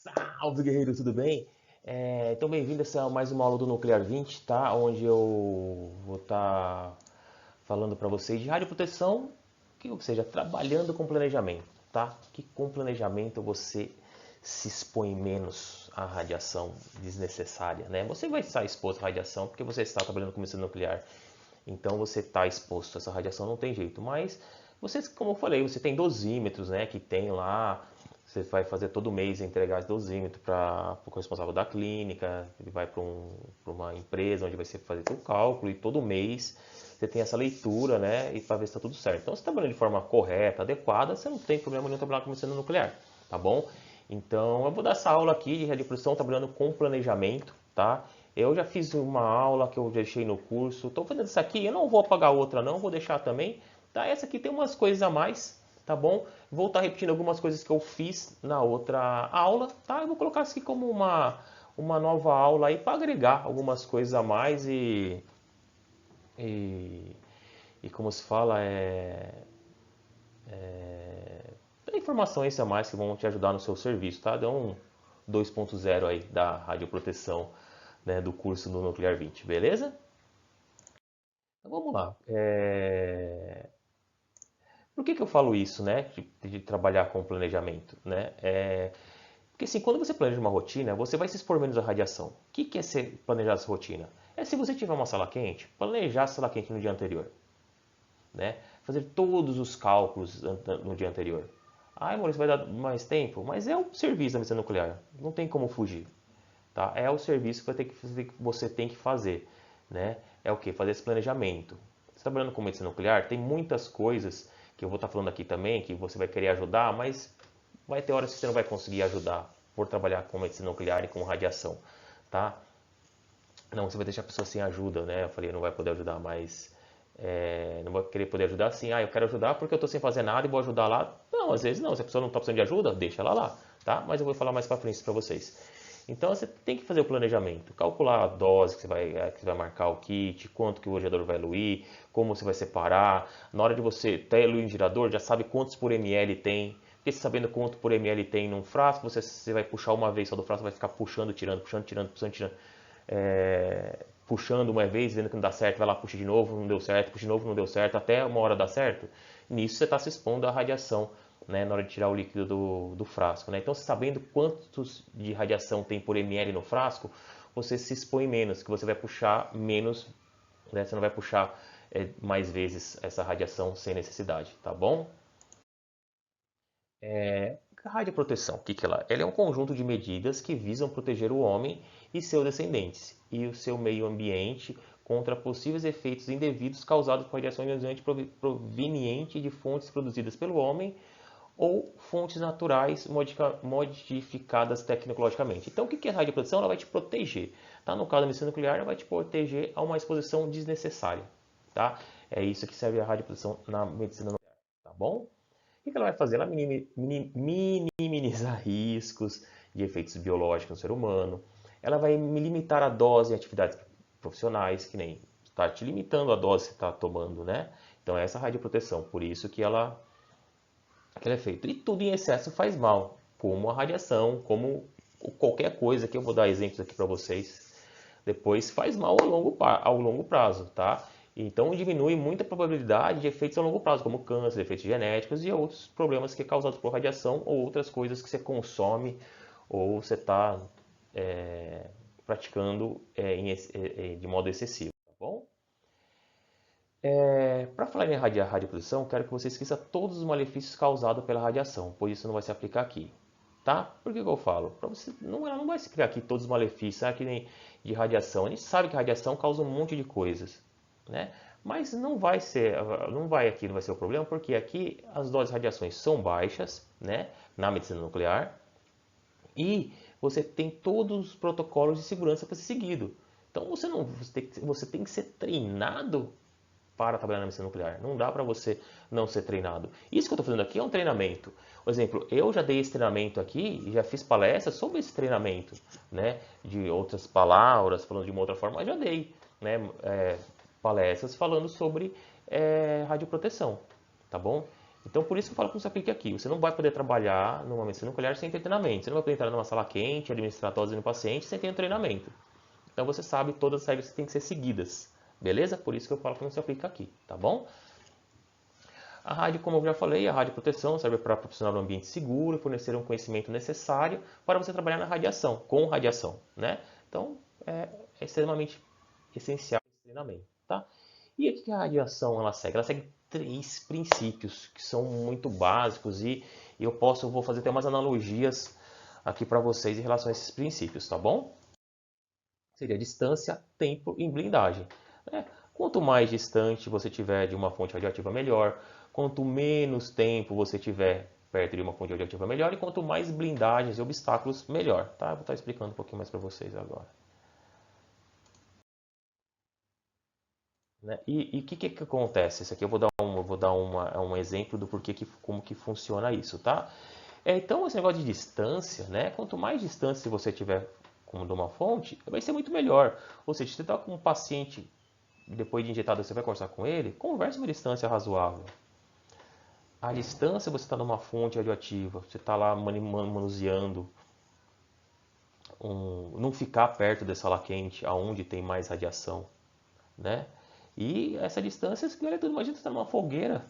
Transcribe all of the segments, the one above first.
Salve, guerreiro, tudo bem? Então, bem-vindos a mais uma aula do Nuclear 20, tá? Onde eu vou estar falando para vocês de radioproteção, ou seja, trabalhando com planejamento, tá? Que com planejamento você se expõe menos à radiação desnecessária, né? Você vai estar exposto à radiação porque você está trabalhando com medicina nuclear, então você está exposto a essa radiação, não tem jeito. Mas você, como eu falei, você tem dosímetros, né? Que tem lá. Você vai fazer todo mês entregar esse dosímetro para o responsável da clínica, ele vai para uma empresa onde vai ser fazer o cálculo e todo mês você tem essa leitura, né, e para ver se está tudo certo. Então, se está trabalhando de forma correta, adequada, você não tem problema nenhum trabalhar com medicina nuclear, tá bom? Então, eu vou dar essa aula aqui de radioproteção trabalhando com planejamento, tá? Eu já fiz uma aula que eu deixei no curso, estou fazendo isso aqui, eu não vou apagar outra não, vou deixar também, tá? Essa aqui tem umas coisas a mais, tá bom? Vou estar repetindo algumas coisas que eu fiz na outra aula, tá? Eu vou colocar isso aqui como uma nova aula aí para agregar algumas coisas a mais e, e como se fala, informações a mais que vão te ajudar no seu serviço, tá? Dá um 2.0 aí da radioproteção, né, do curso do Nuclear 20, beleza? Então vamos lá. Por que eu falo isso, né? De trabalhar com planejamento, né? Porque assim, quando você planeja uma rotina, você vai se expor menos à radiação. O que é ser planejar essa rotina? É se você tiver uma sala quente, planejar a sala quente no dia anterior, né? Fazer todos os cálculos no dia anterior. Ah, Maurício, vai dar mais tempo? Mas é o serviço da medicina nuclear, não tem como fugir, tá? É o serviço que você tem que fazer, né? É o que? Fazer esse planejamento. Você trabalhando com medicina nuclear, tem muitas coisas que eu vou estar falando aqui também, que você vai querer ajudar, mas vai ter horas que você não vai conseguir ajudar por trabalhar com medicina nuclear e com radiação, tá? Não, você vai deixar a pessoa sem ajuda, né? Eu falei, não vai poder ajudar, mas não vai querer poder ajudar assim. Ah, eu quero ajudar porque eu estou sem fazer nada e vou ajudar lá. Não, às vezes não. Se a pessoa não está precisando de ajuda, deixa ela lá, tá? Mas eu vou falar mais para frente para vocês. Então você tem que fazer o planejamento, calcular a dose que você vai marcar o kit, quanto que o radiador vai eluir, como você vai separar. Na hora de você ter eluir o gerador, já sabe quantos por ml tem. Porque sabendo quanto por ml tem num frasco, você vai puxar uma vez só do frasco, vai ficar puxando, tirando, puxando, tirando, puxando, tirando. Puxando uma vez, vendo que não dá certo, vai lá, puxa de novo, não deu certo, puxa de novo, não deu certo, até uma hora dar certo. Nisso você está se expondo à radiação, né, na hora de tirar o líquido do frasco, né? Então, sabendo quantos de radiação tem por ml no frasco, você se expõe menos, que você vai puxar menos, né? Você não vai puxar mais vezes essa radiação sem necessidade, tá bom? A radioproteção, o que que ela é? Ela é um conjunto de medidas que visam proteger o homem e seus descendentes e o seu meio ambiente contra possíveis efeitos indevidos causados por radiação ionizante proveniente de fontes produzidas pelo homem ou fontes naturais modificadas tecnologicamente. Então, o que é a radioproteção? Ela vai te proteger. Tá? No caso da medicina nuclear, ela vai te proteger a uma exposição desnecessária. Tá? É isso que serve a radioproteção na medicina nuclear. Tá bom? O que ela vai fazer? Ela minimizar riscos de efeitos biológicos no ser humano. Ela vai limitar a dose em atividades profissionais, que nem estar te limitando a dose que você está tomando, né? Então essa é a radioproteção, por isso que ela é feita. E tudo em excesso faz mal, como a radiação, como qualquer coisa que eu vou dar exemplos aqui para vocês. Depois faz mal ao longo prazo, tá? Então diminui muito a probabilidade de efeitos a longo prazo, como câncer, efeitos genéticos e outros problemas que é causados por radiação ou outras coisas que você consome ou você está praticando de modo excessivo, tá bom? Para falar em radioproteção, quero que você esqueça todos os malefícios causados pela radiação, pois isso não vai se aplicar aqui. Tá? Por que eu falo? Para você, não, ela não vai se aplicar aqui todos os malefícios, que nem de radiação. A gente sabe que a radiação causa um monte de coisas, né? Mas não vai ser, não vai ser o problema, porque aqui as doses de radiações são baixas, né? Na medicina nuclear, e você tem todos os protocolos de segurança para ser seguido. Então você tem que ser treinado para trabalhar na medicina nuclear. Não dá para você não ser treinado. Isso que eu estou fazendo aqui é um treinamento. Por exemplo, eu já dei esse treinamento aqui e já fiz palestras sobre esse treinamento, né? De outras palavras, falando de uma outra forma, mas já dei, né? Palestras falando sobre radioproteção, tá bom? Então, por isso que eu falo que você aplique aqui. Você não vai poder trabalhar numa medicina nuclear sem ter treinamento. Você não vai poder entrar numa sala quente, administrar dose no paciente sem ter um treinamento. Então, você sabe todas as regras que têm que ser seguidas. Beleza? Por isso que eu falo que não se aplica aqui, tá bom? A rádio, como eu já falei, a radioproteção serve para proporcionar um ambiente seguro e fornecer um conhecimento necessário para você trabalhar na radiação, com radiação, né? Então, é extremamente essencial esse treinamento, tá? E o que a radiação ela segue? Ela segue 3 princípios que são muito básicos e eu vou fazer até umas analogias aqui para vocês em relação a esses princípios, tá bom? Seria distância, tempo e blindagem, né? Quanto mais distante você tiver de uma fonte radioativa, melhor. Quanto menos tempo você tiver perto de uma fonte radioativa, melhor. E quanto mais blindagens e obstáculos, melhor. Tá? Vou estar explicando um pouquinho mais para vocês agora. Né? E o que acontece? Isso aqui eu vou dar um exemplo do porquê como que funciona isso, tá? Então, esse negócio de distância, né? Quanto mais distância você tiver como de uma fonte, vai ser muito melhor. Ou seja, se você está com um paciente, depois de injetado, você vai conversar com ele, converse uma distância razoável. A distância você está numa fonte radioativa, você está lá manuseando, não ficar perto dessa sala quente, aonde tem mais radiação, né? E essa distância, é tudo. Imagina você está numa fogueira,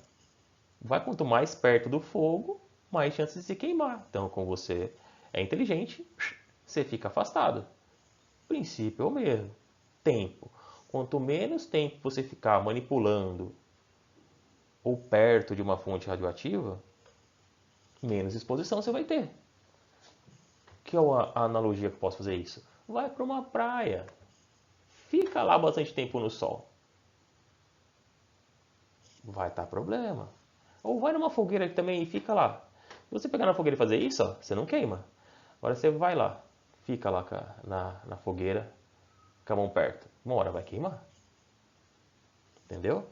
vai quanto mais perto do fogo, mais chances de se queimar. Então, como você é inteligente, você fica afastado. O princípio é o mesmo. Tempo. Quanto menos tempo você ficar manipulando ou perto de uma fonte radioativa, menos exposição você vai ter. Que é a analogia que eu posso fazer isso? Vai para uma praia. Fica lá bastante tempo no sol. Vai estar problema. Ou vai numa fogueira também e fica lá. Se você pegar na fogueira e fazer isso, ó, você não queima. Agora você vai lá, fica lá na fogueira, com a mão perto. Uma hora vai queimar. Entendeu?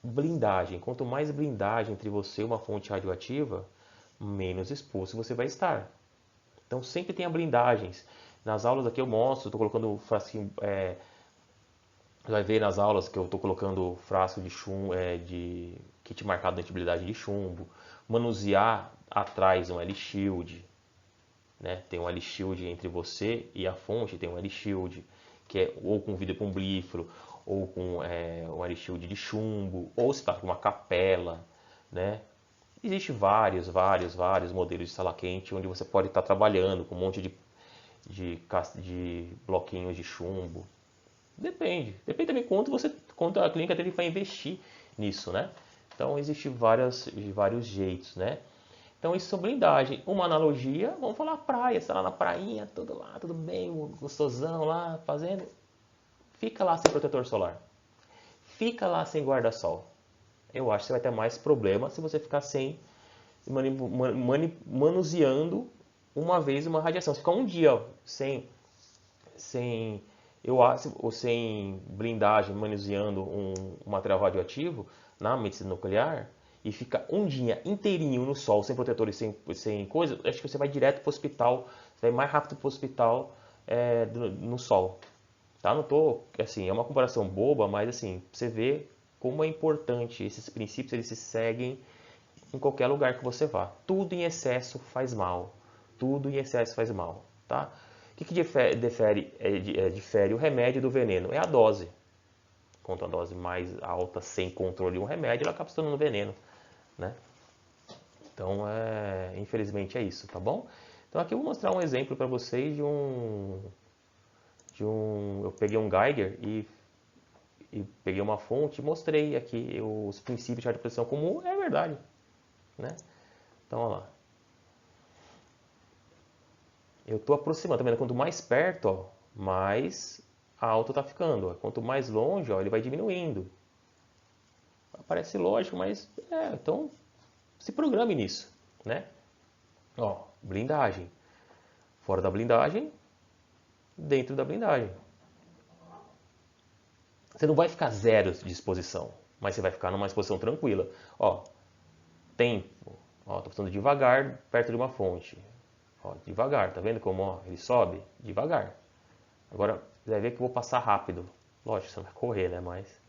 Blindagem. Quanto mais blindagem entre você e uma fonte radioativa, menos exposto você vai estar. Então sempre tenha blindagens. Nas aulas aqui eu mostro, estou colocando frasquinho, você vai ver nas aulas que eu estou colocando frasco de chumbo, de kit marcado de antibilidade de chumbo, manusear atrás um L-shield, né? Tem um L-shield entre você e a fonte, tem um L-shield que é ou com vidro pomblífero, ou com um L-shield de chumbo, ou se está com uma capela, né? Existem vários modelos de sala quente onde você pode estar trabalhando com um monte de bloquinhos de chumbo. Depende também quanto a clínica dele vai investir nisso, né? Então existem vários jeitos, né? Então isso é blindagem. Uma analogia, vamos falar praia, você tá lá na prainha, tudo lá, tudo bem, gostosão lá, fazendo. Fica lá sem protetor solar. Fica lá sem guarda-sol. Eu acho que você vai ter mais problema se você ficar sem manuseando uma vez uma radiação. Se ficar um dia ó, sem ou sem blindagem, manuseando um material radioativo na medicina nuclear e fica um dia inteirinho no sol, sem protetor e sem coisa, acho que você vai direto para o hospital, você vai mais rápido para o hospital no sol. Tá? Não tô, assim, é uma comparação boba, mas assim, você vê como é importante esses princípios, eles se seguem em qualquer lugar que você vá. Tudo em excesso faz mal. Tudo em excesso faz mal, tá? O que difere o remédio do veneno? É a dose. Quanto a dose mais alta, sem controle de um remédio, ela acaba se tornando veneno, né? Então, infelizmente é isso, tá bom? Então aqui eu vou mostrar um exemplo para vocês eu peguei um Geiger e peguei uma fonte e mostrei aqui os princípios de radioproteção comum, é verdade, né? Então, olha lá. Eu estou aproximando, tá vendo? Quanto mais perto, ó, mais alto está ficando. Ó. Quanto mais longe, ó, ele vai diminuindo. Parece lógico, mas então se programe nisso, né? Ó, blindagem. Fora da blindagem, dentro da blindagem. Você não vai ficar zero de exposição, mas você vai ficar numa exposição tranquila. Ó, tempo. Ó, tô passando devagar perto de uma fonte. Ó, devagar, tá vendo como ó, ele sobe? Devagar. Agora, você vai ver que eu vou passar rápido. Lógico, você não vai correr, né? Mas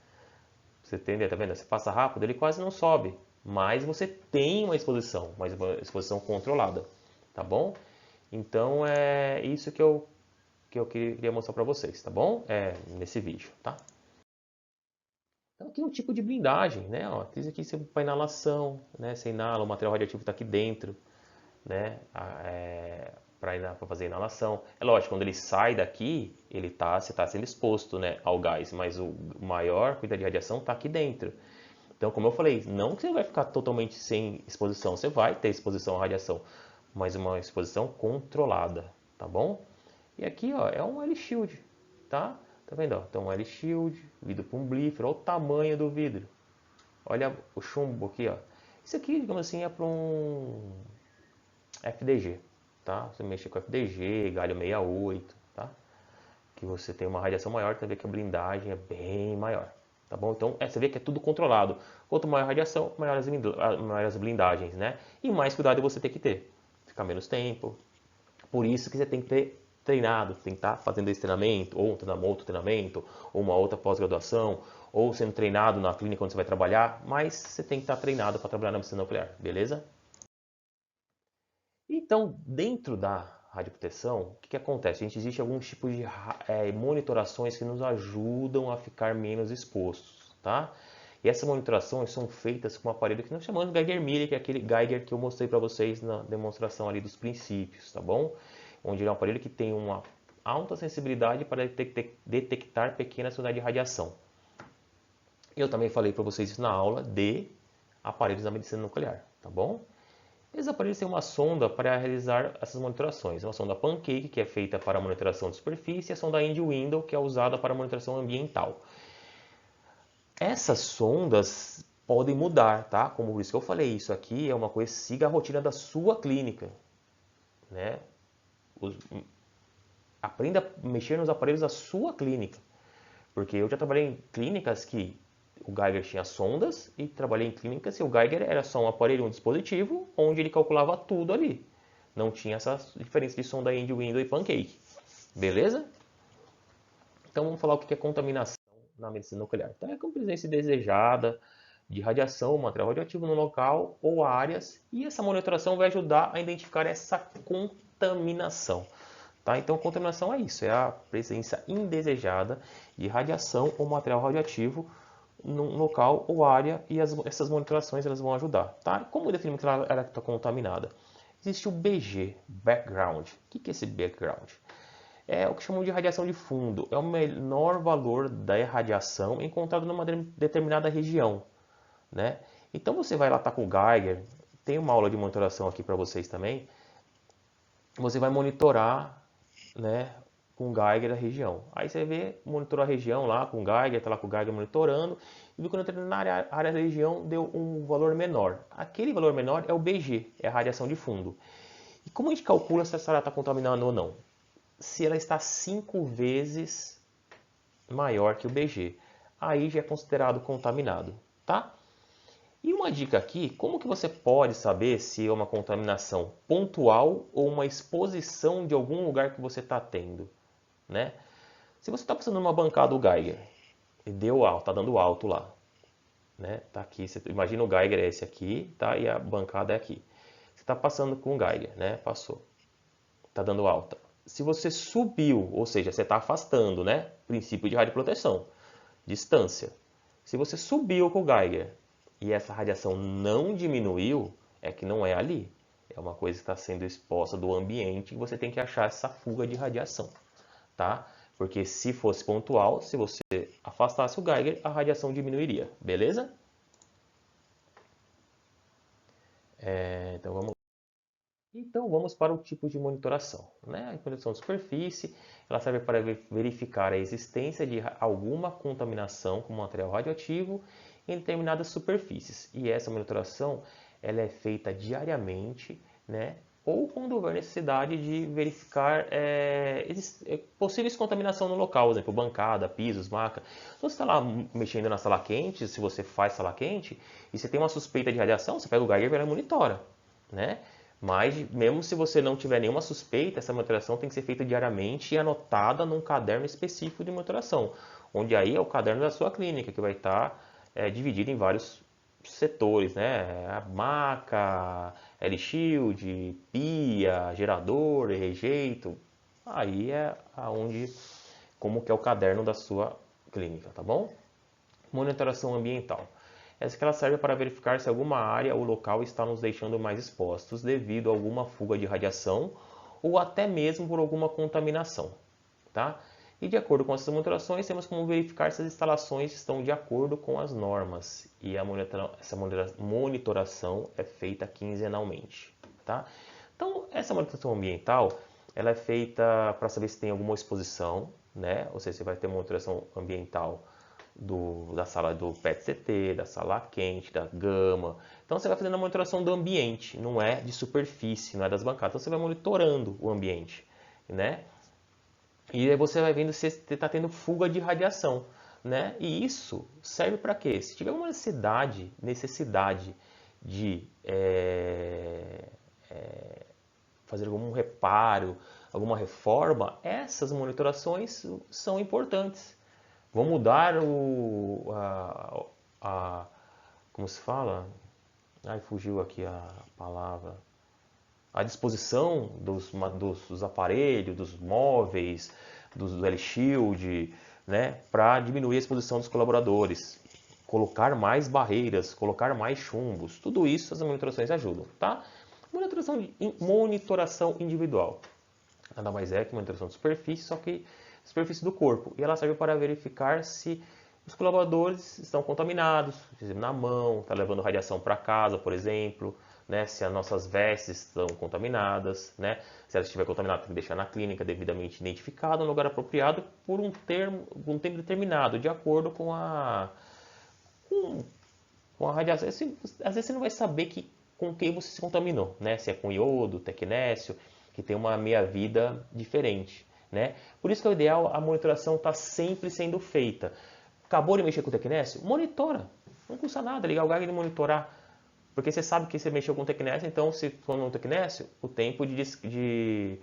você entender, tá vendo? Você passa rápido, ele quase não sobe. mas você tem uma exposição, mas uma exposição controlada, tá bom? Então é isso que eu queria mostrar para vocês, tá bom? Nesse vídeo, tá? Então aqui é um tipo de blindagem, né? Ó, isso aqui você para inalação, né? Você inala, o material radioativo está aqui dentro, né? Para fazer inalação. É lógico, quando ele sai daqui, você está sendo exposto, né, ao gás, mas o maior quantidade de radiação está aqui dentro. Então, como eu falei, não que você vai ficar totalmente sem exposição, você vai ter exposição à radiação, mas uma exposição controlada, tá bom? E aqui, ó, é um L-Shield, tá? Tá vendo, ó? Então, um L-Shield, vidro plumblífero, olha o tamanho do vidro. Olha o chumbo aqui, ó. Isso aqui, digamos assim, é para um FDG, tá? Você mexe com FDG, galho 68, tá? Que você tem uma radiação maior, você vê que a blindagem é bem maior, tá bom? Então, você vê que é tudo controlado. Quanto maior a radiação, maiores as blindagens, né? E mais cuidado você tem que ter. Ficar menos tempo. Por isso que você tem que ter treinado, tem que estar fazendo esse treinamento, ou um outro treinamento, ou uma outra pós-graduação, ou sendo treinado na clínica onde você vai trabalhar, mas você tem que estar treinado para trabalhar na medicina nuclear, beleza? Então, dentro da radioproteção, o que acontece? Existe alguns tipos de monitorações que nos ajudam a ficar menos expostos, tá? E essas monitorações são feitas com um aparelho que nós chamamos de Geiger-Müller, que é aquele Geiger que eu mostrei para vocês na demonstração ali dos princípios, tá bom? Onde ele é um aparelho que tem uma alta sensibilidade para detectar pequenas quantidades de radiação. Eu também falei para vocês isso na aula de aparelhos da medicina nuclear, tá bom? Esses aparelhos têm uma sonda para realizar essas monitorações. Uma sonda Pancake, que é feita para monitoração de superfície, e a sonda Indy-Window, que é usada para monitoração ambiental. Essas sondas podem mudar, tá? Como por isso que eu falei, isso aqui é uma coisa, siga a rotina da sua clínica, né? Aprenda a mexer nos aparelhos da sua clínica. Porque eu já trabalhei em clínicas que o Geiger tinha sondas e trabalhei em clínicas que o Geiger era só um aparelho, um dispositivo, onde ele calculava tudo ali. Não tinha essa diferença de sonda Indy, Window e Pancake. Beleza? Então vamos falar o que é contaminação na medicina nuclear. Então é a presença indesejada de radiação, material radioativo no local ou áreas, e essa monitoração vai ajudar a identificar essa contaminação. Tá? Então, contaminação é isso, é a presença indesejada de radiação ou material radioativo num local ou área, e essas monitorações elas vão ajudar. Tá? Como definimos que ela está contaminada? Existe o BG, Background. O que é esse Background? É o que chamam de radiação de fundo. É o menor valor da radiação encontrado numa determinada região. Né? Então, você vai lá, tá com o Geiger, tem uma aula de monitoração aqui para vocês também. Você vai monitorar, né, com o Geiger a região. Aí você vê, monitorou a região lá com o Geiger, está lá com o Geiger monitorando, e viu que na área da região deu um valor menor. Aquele valor menor é o BG, é a radiação de fundo. E como a gente calcula se essa área está contaminada ou não? Se ela está 5 vezes maior que o BG, aí já é considerado contaminado, tá? E uma dica aqui, como que você pode saber se é uma contaminação pontual ou uma exposição de algum lugar que você está tendo, né? Se você está passando numa bancada do Geiger e deu alto, está dando alto lá, né? Tá aqui, você imagina o Geiger é esse aqui, tá? E a bancada é aqui. Você está passando com o Geiger, né? Passou, está dando alta. Se você subiu, ou seja, você está afastando, né? Princípio de radioproteção, distância. Se você subiu com o Geiger e essa radiação não diminuiu, é que não é ali. É uma coisa que está sendo exposta do ambiente e você tem que achar essa fuga de radiação, tá? Porque se fosse pontual, se você afastasse o Geiger, a radiação diminuiria, beleza? Então vamos para o tipo de monitoração. Né? A monitoração de superfície, ela serve para verificar a existência de alguma contaminação com material radioativo em determinadas superfícies. E essa monitoração ela é feita diariamente, né? Ou quando houver necessidade de verificar possíveis contaminação no local, por exemplo, bancada, pisos, maca. Então, você está lá mexendo na sala quente, se você faz sala quente, e você tem uma suspeita de radiação, você pega o Geiger e monitora, né? Mas, mesmo se você não tiver nenhuma suspeita, essa monitoração tem que ser feita diariamente e anotada num caderno específico de monitoração, onde aí é o caderno da sua clínica, que vai estar dividido em vários setores, né? A maca, L-shield, pia, gerador, rejeito. Aí é aonde, como que é o caderno da sua clínica, tá bom? Monitoração ambiental. Essa que ela serve para verificar se alguma área ou local está nos deixando mais expostos devido a alguma fuga de radiação ou até mesmo por alguma contaminação, tá? E de acordo com essas monitorações, temos como verificar se as instalações estão de acordo com as normas. E essa monitoração é feita quinzenalmente, tá? Então, essa monitoração ambiental, ela é feita para saber se tem alguma exposição, né? Ou seja, você vai ter monitoração ambiental da sala do PET-CT, da sala quente, da gama. Então você vai fazendo a monitoração do ambiente, não é de superfície, não é das bancadas. Então você vai monitorando o ambiente, né? E aí você vai vendo se está tendo fuga de radiação, né? E isso serve para quê? Se tiver uma necessidade de fazer algum reparo, alguma reforma, essas monitorações são importantes. Vão mudar como se fala? Ai, fugiu aqui a palavra. A disposição dos aparelhos, dos móveis, do L-Shield, né, para diminuir a exposição dos colaboradores, colocar mais barreiras, colocar mais chumbos, tudo isso as monitorações ajudam, tá? Monitoração individual. Nada mais é que monitoração de superfície, só que superfície do corpo. E ela serve para verificar se os colaboradores estão contaminados, na mão, está levando radiação para casa, por exemplo, né? Se as nossas vestes estão contaminadas, né? Se ela estiver contaminada, tem que deixar na clínica devidamente identificado, no lugar apropriado, por um tempo determinado, de acordo com a radiação. Assim, às vezes você não vai saber com quem você se contaminou, né? Se é com iodo, tecnécio, que tem uma meia-vida diferente, né? Por isso que é o ideal, a monitoração está sempre sendo feita. Acabou de mexer com o tecnécio? Monitora. Não custa nada ligar o gag e monitorar. Porque você sabe que você mexeu com o tecnécio, então se for no tecnécio, o tempo de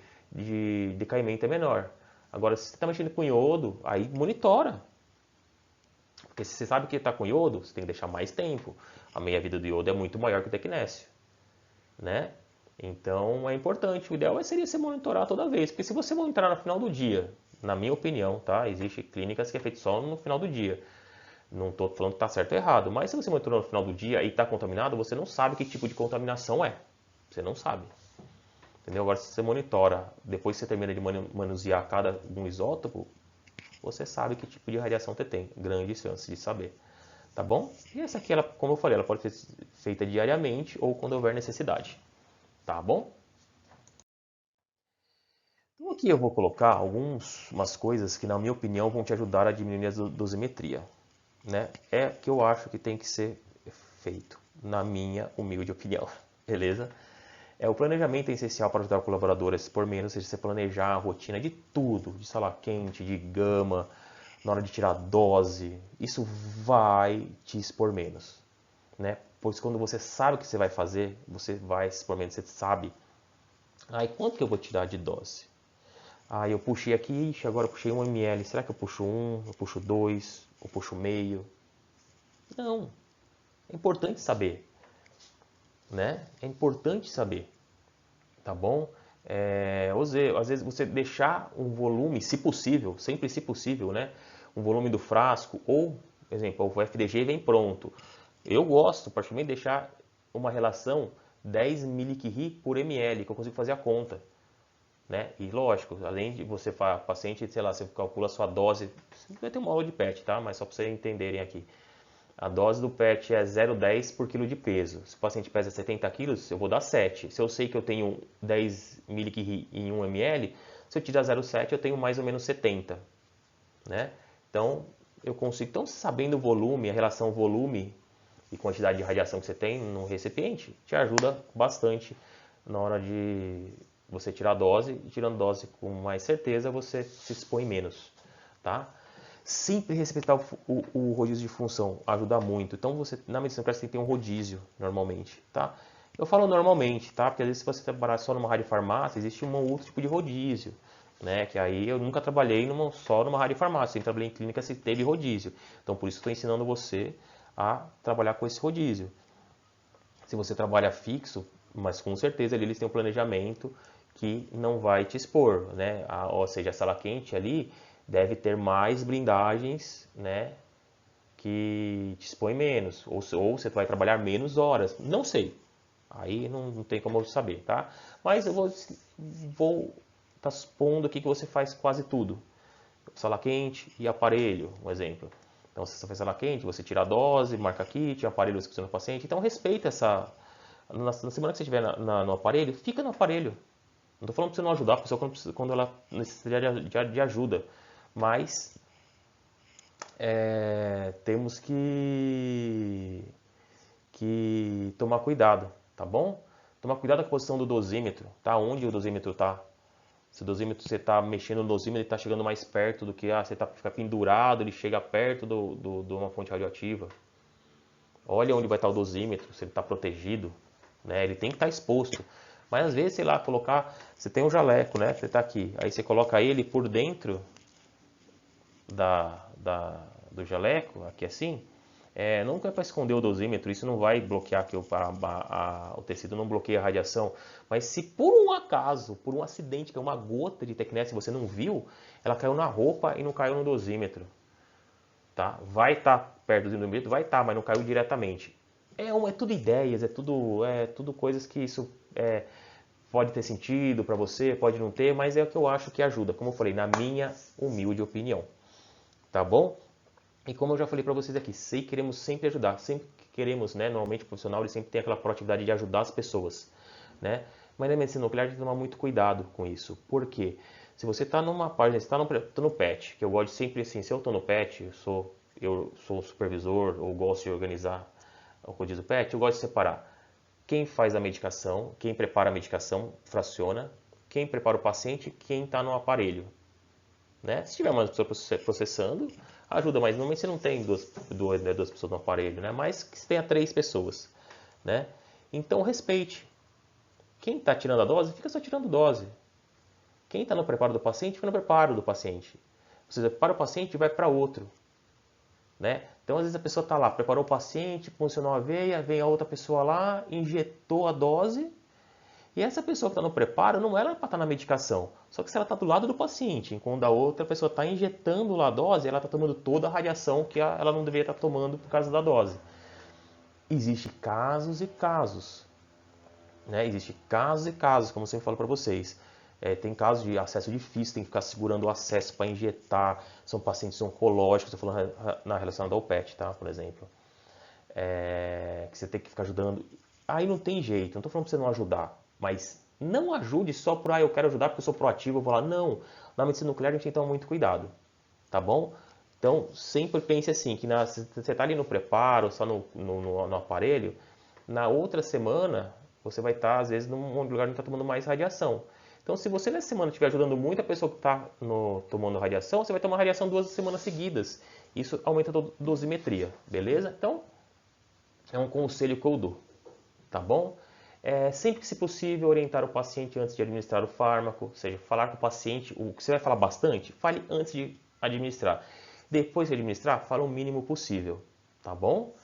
decaimento é menor. Agora, se você está mexendo com iodo, aí monitora. Porque se você sabe que está com iodo, você tem que deixar mais tempo. A meia-vida do iodo é muito maior que o tecnécio, né? Então é importante. O ideal seria você monitorar toda vez. Porque se você monitorar no final do dia, na minha opinião, tá? Existem clínicas que é feito só no final do dia. Não estou falando que está certo ou errado, mas se você monitorou no final do dia e está contaminado, você não sabe que tipo de contaminação é. Você não sabe. Entendeu? Agora, se você monitora, depois que você termina de manusear cada um isótopo, você sabe que tipo de radiação você tem. Grande chance de saber. Tá bom? E essa aqui, ela, como eu falei, ela pode ser feita diariamente ou quando houver necessidade. Tá bom? Então aqui eu vou colocar algumas coisas que, na minha opinião, vão te ajudar a diminuir a dosimetria, né? É que eu acho que tem que ser feito, na minha humilde opinião, beleza? O planejamento é essencial para ajudar o colaborador a se expor menos, ou seja, você planejar a rotina de tudo, de sala quente, de gama, na hora de tirar dose, isso vai te expor menos, né? Pois quando você sabe o que você vai fazer, você vai se expor menos, você sabe, quanto que eu vou tirar de dose? Eu puxei aqui, ixi, agora eu puxei 1 ml, será que eu puxo 1, eu puxo 2, eu puxo meio? Não, é importante saber, né? É importante saber, tá bom? Às vezes você deixar um volume, se possível, sempre se possível, né? Um volume do frasco ou, por exemplo, o FDG vem pronto. Eu gosto, particularmente, de deixar uma relação 10 mCi por ml, que eu consigo fazer a conta, né? E lógico, além de você paciente, sei lá, você calcula a sua dose, vai ter uma aula de PET, tá? Mas só para vocês entenderem aqui. A dose do PET é 0,10 por quilo de peso. Se o paciente pesa 70 quilos, eu vou dar 7. Se eu sei que eu tenho 10 mCi em 1 ml, se eu tirar 0,7, eu tenho mais ou menos 70, né? Então, eu consigo. Então, sabendo o volume, a relação volume e quantidade de radiação que você tem no recipiente, te ajuda bastante na hora de você tirar a dose. E tirando dose com mais certeza, você se expõe menos, tá? Sempre respeitar o rodízio de função ajuda muito. Então, na medicina clássica, tem que ter um rodízio, normalmente, tá? Eu falo normalmente, tá? Porque às vezes, se você trabalhar só numa radiofarmácia, existe um outro tipo de rodízio, né? Que aí eu nunca trabalhei só numa radiofarmácia, eu trabalhei em clínica se teve rodízio. Então, por isso estou ensinando você a trabalhar com esse rodízio. Se você trabalha fixo, mas com certeza ali eles têm um planejamento que não vai te expor, né? Ou seja, a sala quente ali deve ter mais blindagens, né? Que te expõe menos, ou você vai trabalhar menos horas, não sei. Aí não tem como eu saber, tá? Mas eu vou tá supondo aqui que você faz quase tudo. Sala quente e aparelho, um exemplo. Então, se você faz sala quente, você tira a dose, marca kit, aparelho você precisa no paciente. Então, respeita essa... Na semana que você estiver no aparelho, fica no aparelho. Não estou falando para você não ajudar a pessoa quando ela necessita de ajuda. Mas temos que tomar cuidado, tá bom? Tomar cuidado com a posição do dosímetro, tá? Onde o dosímetro está. Se o dosímetro, você está mexendo no dosímetro, ele está chegando mais perto do que você fica pendurado, ele chega perto de uma fonte radioativa. Olha onde vai estar o dosímetro, se ele está protegido, né? Ele tem que estar exposto. Mas às vezes, sei lá, você tem um jaleco, né? Você está aqui, aí você coloca ele por dentro do jaleco, aqui assim, nunca é para esconder o dosímetro, isso não vai bloquear que o tecido não bloqueia a radiação. Mas se por um acaso, por um acidente, que é uma gota de tecnesse, você não viu, ela caiu na roupa e não caiu no dosímetro. Tá? Vai estar perto do dosímetro, vai estar, mas não caiu diretamente. É tudo ideias, é tudo coisas que isso pode ter sentido para você, pode não ter, mas é o que eu acho que ajuda, como eu falei, na minha humilde opinião. Tá bom? E como eu já falei para vocês aqui, queremos sempre ajudar, sempre queremos, né? Normalmente o profissional ele sempre tem aquela proatividade de ajudar as pessoas, né? Mas na medicina nuclear tem que tomar muito cuidado com isso. Por quê? Se você está numa página, você está no PET, que eu gosto de sempre assim, se eu estou no PET, eu sou supervisor ou gosto de organizar o rodízio do PET, eu gosto de separar quem faz a medicação, quem prepara a medicação, fraciona, quem prepara o paciente e quem está no aparelho. Né? Se tiver uma pessoa processando, ajuda, mas normalmente você não tem duas pessoas no aparelho, né? Mas que você tenha 3 pessoas. Né? Então respeite. Quem está tirando a dose, fica só tirando dose. Quem está no preparo do paciente, fica no preparo do paciente. Você prepara o paciente e vai para outro. Né? Então, às vezes a pessoa está lá, preparou o paciente, funcionou a veia, vem a outra pessoa lá, injetou a dose. E essa pessoa que está no preparo não era para estar na medicação. Só que se ela está do lado do paciente, enquanto a outra pessoa está injetando a dose, ela está tomando toda a radiação que ela não deveria estar tomando por causa da dose. Existem casos e casos. Né? Existem casos e casos, como eu sempre falo para vocês. Tem casos de acesso difícil, tem que ficar segurando o acesso para injetar. São pacientes oncológicos, estou falando relacionado ao PET, tá? Por exemplo. Que você tem que ficar ajudando. Aí não tem jeito, não estou falando para você não ajudar, mas não ajude só por, eu quero ajudar porque eu sou proativo, eu vou lá. Não, na medicina nuclear a gente tem que tomar muito cuidado, tá bom? Então, sempre pense assim, que se você está ali no preparo, só no aparelho, na outra semana você vai estar, às vezes, num lugar que está tomando mais radiação. Então, se você nessa semana estiver ajudando muito a pessoa que está tomando radiação, você vai tomar radiação 2 semanas seguidas. Isso aumenta a dosimetria, beleza? Então, é um conselho que eu dou, tá bom? Sempre que se possível, orientar o paciente antes de administrar o fármaco, ou seja, falar com o paciente, o que você vai falar bastante, fale antes de administrar. Depois de administrar, fala o mínimo possível, tá bom?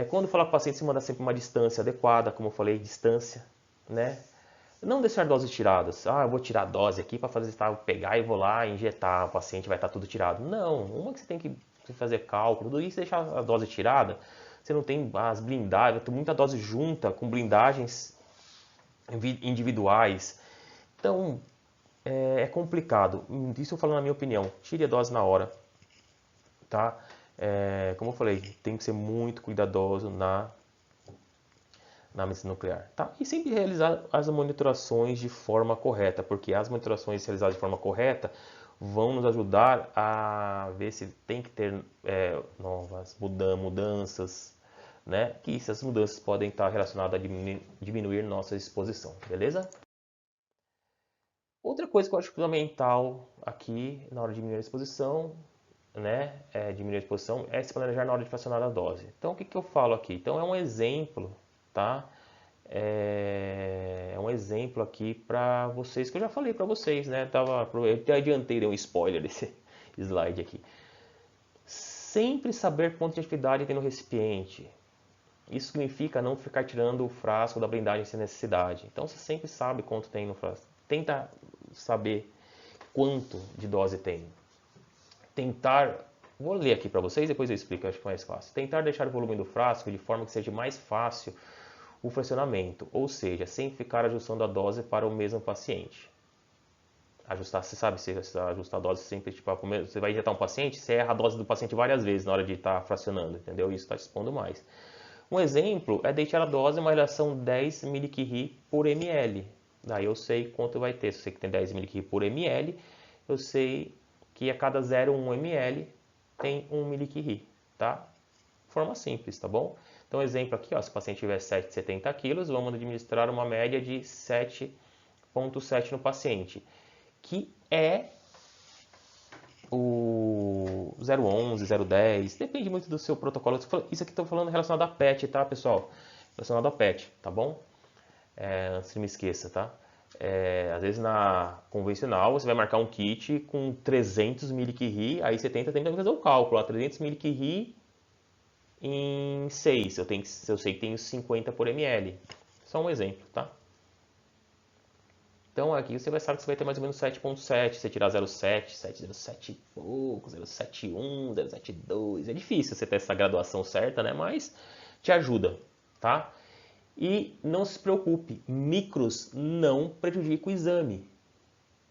Quando falar com o paciente, se manda sempre uma distância adequada, como eu falei, distância, né? Não deixar doses tiradas. Eu vou tirar a dose aqui para fazer, pegar e vou lá injetar, o paciente vai estar tudo tirado. Não, uma que você tem que fazer cálculo, tudo isso, deixar a dose tirada, você não tem as blindagens, tem muita dose junta com blindagens individuais. Então, é complicado. Isso eu falo na minha opinião. Tire a dose na hora, tá? Como eu falei, tem que ser muito cuidadoso na medicina nuclear, tá? E sempre realizar as monitorações de forma correta, porque as monitorações realizadas de forma correta vão nos ajudar a ver se tem que ter novas mudanças, né? Que essas mudanças podem estar relacionadas a diminuir nossa exposição, beleza? Outra coisa que eu acho fundamental aqui na hora de diminuir a exposição, né? Diminuir a exposição é se planejar na hora de fracionar a dose. Então, o que eu falo aqui? Então, é um exemplo, tá? É um exemplo aqui para vocês, que eu já falei para vocês, né? Eu até adiantei, dei um spoiler desse slide aqui. Sempre saber quanto de atividade tem no recipiente. Isso significa não ficar tirando o frasco da blindagem sem necessidade. Então você sempre sabe quanto tem no frasco. Tenta saber quanto de dose tem. Tentar, vou ler aqui para vocês, depois eu explico, acho que é mais fácil. Tentar deixar o volume do frasco de forma que seja mais fácil o fracionamento, ou seja, sem ficar ajustando a dose para o mesmo paciente. Ajustar, você sabe, se ajustar a dose sempre, tipo, você vai injetar um paciente, você erra a dose do paciente várias vezes na hora de estar fracionando, entendeu? Isso está te expondo mais. Um exemplo é deixar a dose em uma relação 10 mCi por ml. Daí eu sei quanto vai ter. Se eu sei que tem 10 mCi por ml, eu sei que a cada 0,1 ml tem 1 mCi, tá? Forma simples, tá bom? Então, exemplo aqui, ó, se o paciente tiver 770 kg, vamos administrar uma média de 7,7 no paciente, que é o 011, 010, depende muito do seu protocolo. Isso aqui estou falando relacionado a PET, tá, pessoal? Relacionado a PET, tá bom? Antes de me esqueça, tá? Às vezes na convencional você vai marcar um kit com 300 mCi, aí você tenta fazer o cálculo, 300 mCi em 6, eu sei que tem 50 por ml. Só um exemplo, tá? Então aqui você vai saber que você vai ter mais ou menos 7.7, você tirar 0,7, 7,07 e pouco, 0,71, 0,72. É difícil você ter essa graduação certa, né? Mas te ajuda, tá? E não se preocupe, micros não prejudica o exame.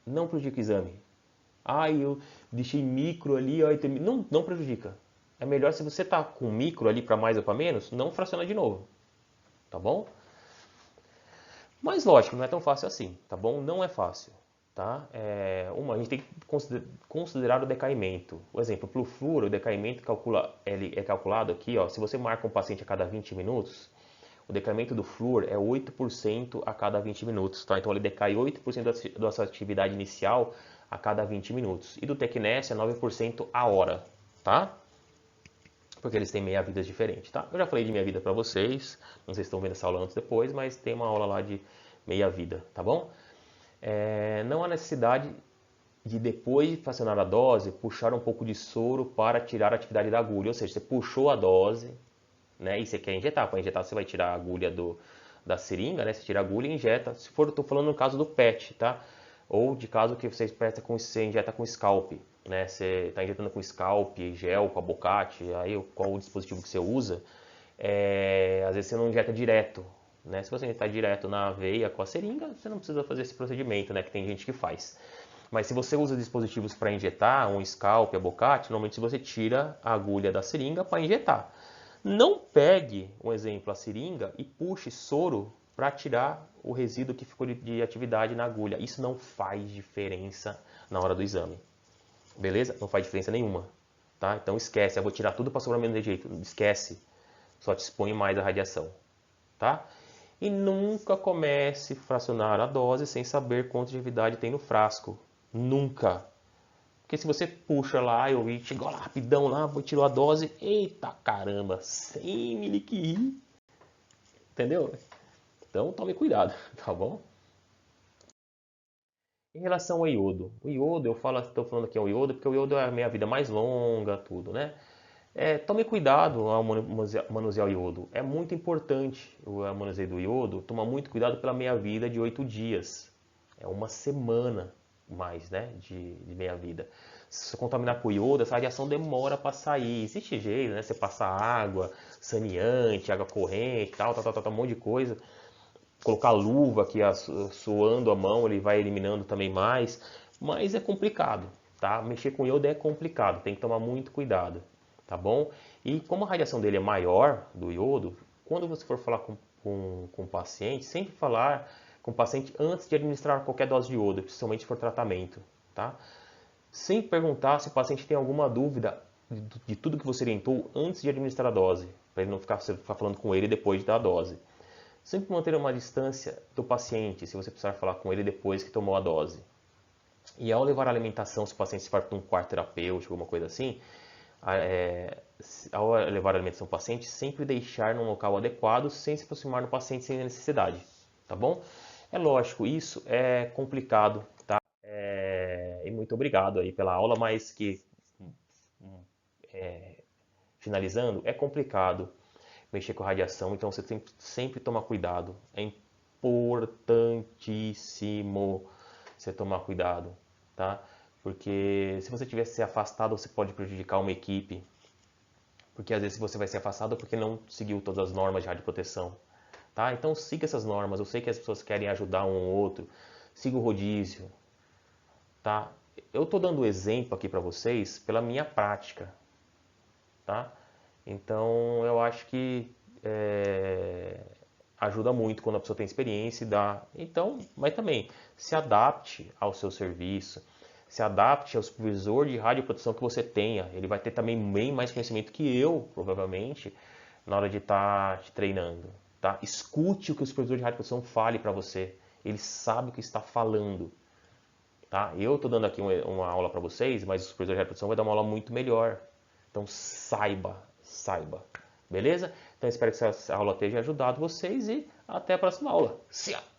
Não prejudica o exame. Eu deixei micro ali, não prejudica. É melhor se você tá com micro ali para mais ou para menos, não fraciona de novo, tá bom? Mas lógico, não é tão fácil assim, tá bom? Não é fácil, tá? A gente tem que considerar o decaimento. Por exemplo, para o flúor, o decaimento ele é calculado aqui, ó, se você marca um paciente a cada 20 minutos, o decaimento do flúor é 8% a cada 20 minutos, tá? Então ele decai 8% da sua atividade inicial a cada 20 minutos. E do tecnesse é 9% a hora, tá? Porque eles têm meia-vidas diferentes, tá? Eu já falei de meia-vida para vocês, não sei se estão vendo essa aula antes ou depois, mas tem uma aula lá de meia-vida, tá bom? Não há necessidade de, depois de fracionar a dose, puxar um pouco de soro para tirar a atividade da agulha. Ou seja, você puxou a dose, né, e você quer injetar. Para injetar, você vai tirar a agulha da seringa, né? Você tira a agulha e injeta. Se for, estou falando no caso do PET, tá? Ou de caso que você injeta com scalp, né? Você está injetando com scalp, gel, com abocate, aí qual o dispositivo que você usa, às vezes você não injeta direto, né? Se você injetar direto na veia com a seringa, você não precisa fazer esse procedimento, né? Que tem gente que faz. Mas se você usa dispositivos para injetar, um scalp, abocate, normalmente você tira a agulha da seringa para injetar. Não pegue, um exemplo, a seringa e puxe soro para tirar o resíduo que ficou de atividade na agulha. Isso não faz diferença na hora do exame. Beleza? Não faz diferença nenhuma. Tá? Então esquece, eu vou tirar tudo para sobrar menos de jeito. Esquece. Só te expõe mais a radiação. Tá? E nunca comece a fracionar a dose sem saber quanta atividade tem no frasco. Nunca. Porque se você puxa lá, chegou lá rapidão lá, tirou a dose, eita caramba, 100 mCi, entendeu? Então tome cuidado, tá bom? Em relação ao iodo, o iodo, estou falando aqui ao iodo porque o iodo é a minha vida mais longa, tudo, né? Tome cuidado ao manusear o iodo. É muito importante o manuseio do iodo. Toma muito cuidado pela meia-vida de 8 dias. É uma semana mais, né, de meia-vida. Se você contaminar com iodo, essa radiação demora para sair. Existe jeito, né? Você passa água, saneante, água corrente, tal, um monte de coisa. Colocar luva que suando a mão, ele vai eliminando também mais. Mas é complicado, tá? Mexer com iodo é complicado, tem que tomar muito cuidado, tá bom? E como a radiação dele é maior do iodo, quando você for falar com o paciente, sempre falar com o paciente antes de administrar qualquer dose de iodo, principalmente se for tratamento, tá? Sem perguntar se o paciente tem alguma dúvida de tudo que você orientou antes de administrar a dose, para ele não ficar falando com ele depois de dar a dose. Sempre manter uma distância do paciente, se você precisar falar com ele depois que tomou a dose. E ao levar a alimentação, se o paciente se for para um quarto terapêutico, alguma coisa assim, ao levar a alimentação ao paciente, sempre deixar num local adequado, sem se aproximar do paciente sem necessidade, tá bom? É lógico, isso é complicado, tá? E muito obrigado aí pela aula, mas finalizando, é complicado. mexer com radiação, então você tem que sempre tomar cuidado. É importantíssimo você tomar cuidado, tá? Porque se você tiver se afastado, você pode prejudicar uma equipe. Porque às vezes você vai ser afastado porque não seguiu todas as normas de radioproteção, tá? Então siga essas normas. Eu sei que as pessoas querem ajudar um ou outro. Siga o rodízio, tá? Eu tô dando exemplo aqui para vocês pela minha prática, tá? Então eu acho que ajuda muito quando a pessoa tem experiência e dá. Então, mas também se adapte ao seu serviço, se adapte ao supervisor de radioproteção que você tenha. Ele vai ter também bem mais conhecimento que eu, provavelmente, na hora de estar te treinando. Tá? Escute o que o supervisor de radioproteção fale para você. Ele sabe o que está falando. Tá? Eu estou dando aqui uma aula para vocês, mas o supervisor de radioproteção vai dar uma aula muito melhor. Então saiba, saiba. Beleza? Então espero que essa aula tenha ajudado vocês e até a próxima aula. See ya!